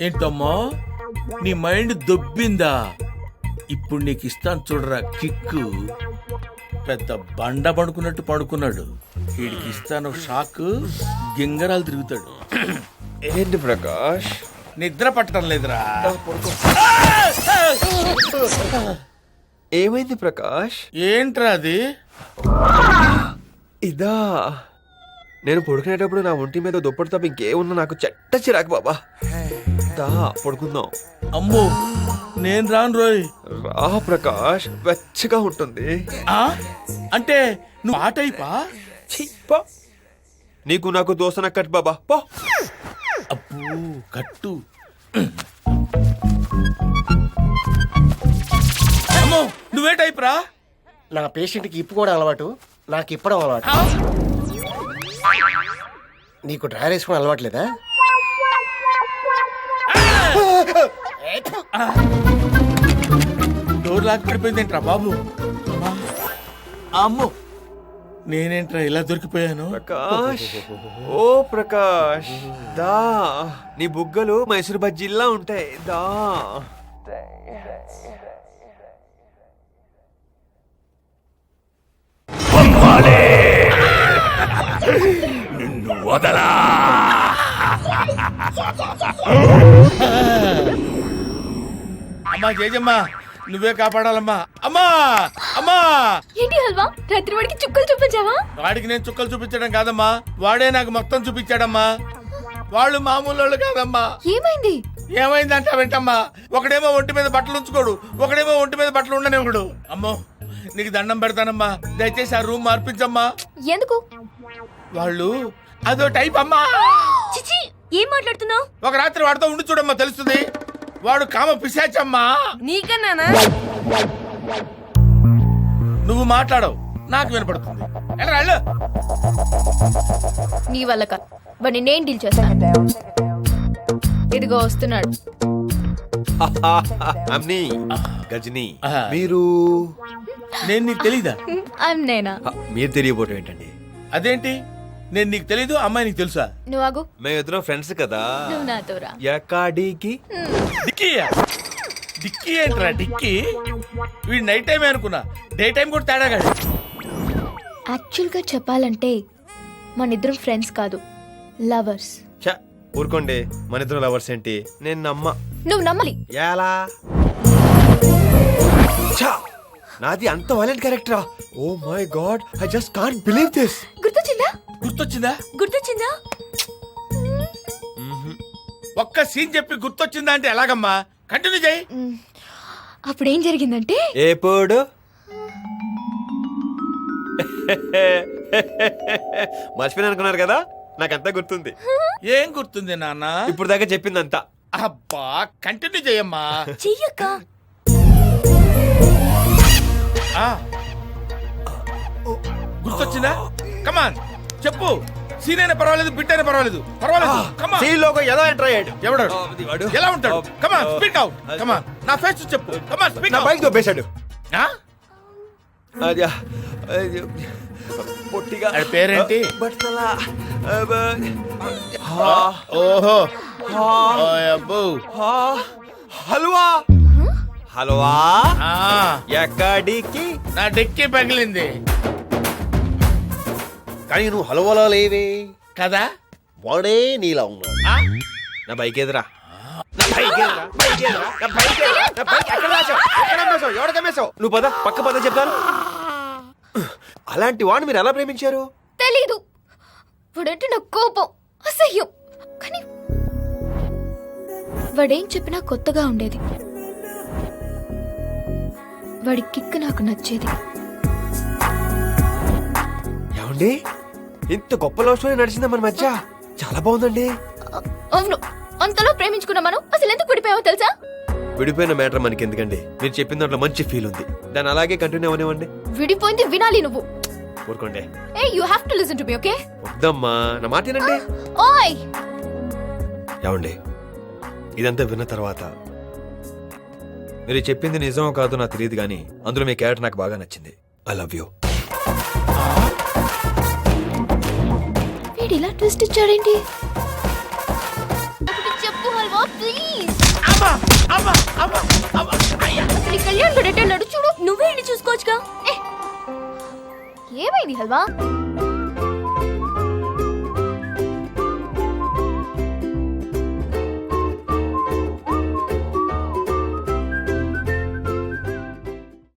ఏంటమ్మా నీ మైండ్ దొబ్బిందా? ఇప్పుడు నీకు ఇస్తాను చూడరా కిక్కు. పెద్ద బండ పడుకున్నట్టు పడుకున్నాడు. వీడికి ఇస్తాను షాక్, గింగరాలు తిరుగుతాడు. ఏంటి ప్రకాష్ నిద్ర పట్టడం లేదురా. ఏమైంది ప్రకాష్? ఏంట్రా అది? ఇదా, నేను పడుకునేటప్పుడు నా ఒంటి మీద దుప్పటి తప్ప ఇంకేమున్నా నాకు చెట్ట చిరాకు బాబా. దా పడుకుందాం. అమ్మో నేను రాను రోయ్. రా ప్రకాష్, వెచ్చగా ఉంటుంది. అంటే నువ్వు ఆ టైపా? నీకు నాకు దోసన కట్ బాబా పో. అబ్బో కట్టు. అమ్మో నువ్వే టైప్ రా? నా పేషెంట్కి ఇప్పుకోవడం అలవాటు, నాకు ఇప్పడం అలవాటు. నీకు డ్రైవర్ వేసుకోవడం అలవాట్లేదా? డోర్ లాక్ పడిపోయిందేంట్రా బాబు? అమ్మో నేనేంట్రా ఇలా దొరికిపోయాను? ప్రకాష్, ఓ ప్రకాష్, దా నీ బుగ్గలు మైసూర్ బజ్జీల్లా ఉంటాయి. దా నిన్ను వదలా. అమ్మా జేజమ్మా నువ్వే కాపాడాలమ్మా. అమ్మా అమ్మా. ఏంటి హల్వా, రాత్రి వాడికి చుక్కలు చూపించావా? వాడికి నేను చుక్కలు చూపించడం కాదమ్మా, వాడే నాకు మొత్తం చూపించాడమ్మా. వాళ్ళు మామూలు వాళ్ళు కాదమ్మా. ఏమైంది? ఏమైందంట వెంటమ్మా. ఒకడేమో ఒంటి మీద బట్టలు ఉంచుకోడు, ఒకడేమో ఒంటి మీద బట్టలు ఉండనివ్వడు. అమ్మో నీకు దండం పెడతానమ్మా, దయచేసి ఆ రూమ్ మార్పించమ్మా. ఎందుకు? వాళ్ళు అదో టైప్ అమ్మా. చిచి, ఏం మాట్లాడుతున్నావు? ఒక రాత్రి వాడితో ఉండి చూడమ్మా తెలుస్తుంది. వాడు కామ పిశాచమ్మా. నీకన్నానా? నువ్వు మాట్లాడవు, నాకు వినపడుతుంది. నీ వల్ల కాదు, వాడిని నేను డీల్ చేస్తాను. ఇదిగో వస్తున్నాడు. అమ్ని గజని, ఆహా. మీరు నేను నీకు తెలీదా? నేనా? మీరు తెలియబోవటం ఏంటండి? అదేంటి నేను నీకు తెలీదు, అమ్మాయి నీకు తెలుసా? నువ్వు ఆగు. మేమిద్దరం ఫ్రెండ్స్ కదా. నువ్వు నాతో రా. ఎక్కడికి? డిక్కీయా? డిక్కీ ఏంట్రా డిక్కీ? వీడు నైట్ టైమే అనుకున్నా, డే టైం కూడా తేడాగాడు. యాక్చువల్గా చెప్పాలంటే మన ఇద్దరం ఫ్రెండ్స్ కాదు, లవర్స్. ఛ, ఊరుకోండి, మన ఇద్దరం లవర్స్ ఏంటి? నేను నమ్మ. నువ్వు నమ్మాలి. ఎలా? ఛ, నాది అంత వైలెంట్ క్యారెక్టరా? Oh my god, I just can't believe this. గుర్తొచ్చిందా? గుర్తొచ్చిందా? గుర్తొచ్చిందా? ఒక్క సీన్ చెప్పి గుర్తొచ్చిందా అంటే ఎలాగమ్మా? కంటిన్యూ చేయి. అప్పుడేం జరిగిందంటే, ఎప్పుడు మర్చిపోయిన అనుకున్నారు కదా, నాకంతా గుర్తుంది. ఏం గుర్తుంది నాన్న? ఇప్పుడు దాకా చెప్పిందంతా. అబ్బా కంటిన్యూ చేయమ్మా. చెయ్యక్క. గుర్తొచ్చిందా? కమాన్ చెప్పు. సీన్ అయినా పర్వాలేదు, బిట్ అయినా పర్వాలేదు, పర్వాలేదు. కమాన్. సీలోకి ఎలా ఎంటర్ అయ్యాడు? ఎవడాడు? ఎలా ఉంటాడు? Come on speak out. కమాన్ నా ఫేస్ చెప్పు. కమాన్ స్పీక్ నా అవుట్. బైక్ దొబ్బేశాడు. అది పొట్టిగా. అది పేరేంటి? బట్టలా. ఓహో అబ్బో. హల్వా. హల్వా ఆ, ఎక్కడికి? నా డిక్కీ పగిలింది కానీ నువ్వు హల్వాలా లేవే కదా. వాడే నీలా ఉన్నాడు. ఆ? నా బైక్ ఎదురా. నా బైక్ ఎదురా. బైక్ ఎదురా. నా బైక్ ఎదురా. నా బైక్ ఎక్కడ దాచావు? ఎక్కడ అమ్మేశావు? ఎవడ కమ్మేశావు? నువ్వు పద, పక్క పద చెప్తాను. అలాంటి వాడిని మీరు ఎలా ప్రేమించారు? తెలీదు. వాడంటే నాకు కోపం, అసహ్యం. కానీ వాడేం చెప్పినా కొత్తగా ఉండేది. వాడి కిక్ నాకు నచ్చేది. ఏమండి, ఇంత గొప్ప లవ్ స్టోరీ నడిచిందా మన మధ్య? చాలా బాగుందండి. అవును, అంతలో ప్రేమించుకున్నా మనం. అసలు ఎందుకు విడిపోయావో తెలుసా? విడిపోయిన మ్యాటర్ మనకి ఎందుకండి? మీరు చెప్పిన దాంట్లో మంచి ఫీల్ ఉంది, దాన్ని అలాగే కంటిన్యూ అవనివ్వండి. విడిపోయింది వినాలి నువ్వు. ఊరుకోండి. ఏ you have to listen to me, okay? వద్దమ్మా, నా మాట వినండి. ఓయ్, ఏమండి, ఇదంతా విన్న తర్వాత మీరు చెప్పింది నిజమో కాదో నాకు తెలియదు, కానీ అందులో మీ క్యారెక్టర్ నాకు బాగా నచ్చింది. I love you. వీడు ఇలా ట్విస్ట్ ఇచ్చాడేంటి? చెప్పు హల్వా ప్లీజ్. అమ్మా అమ్మా అమ్మా అమ్మా అయ్యా. అసలు ఈ కళ్యాణ్ గడెట్ వెళ్ళాడు చూడు. నువ్వే ఇన్ని చూసుకోవచ్చుగా. ఏమైంది హల్వా?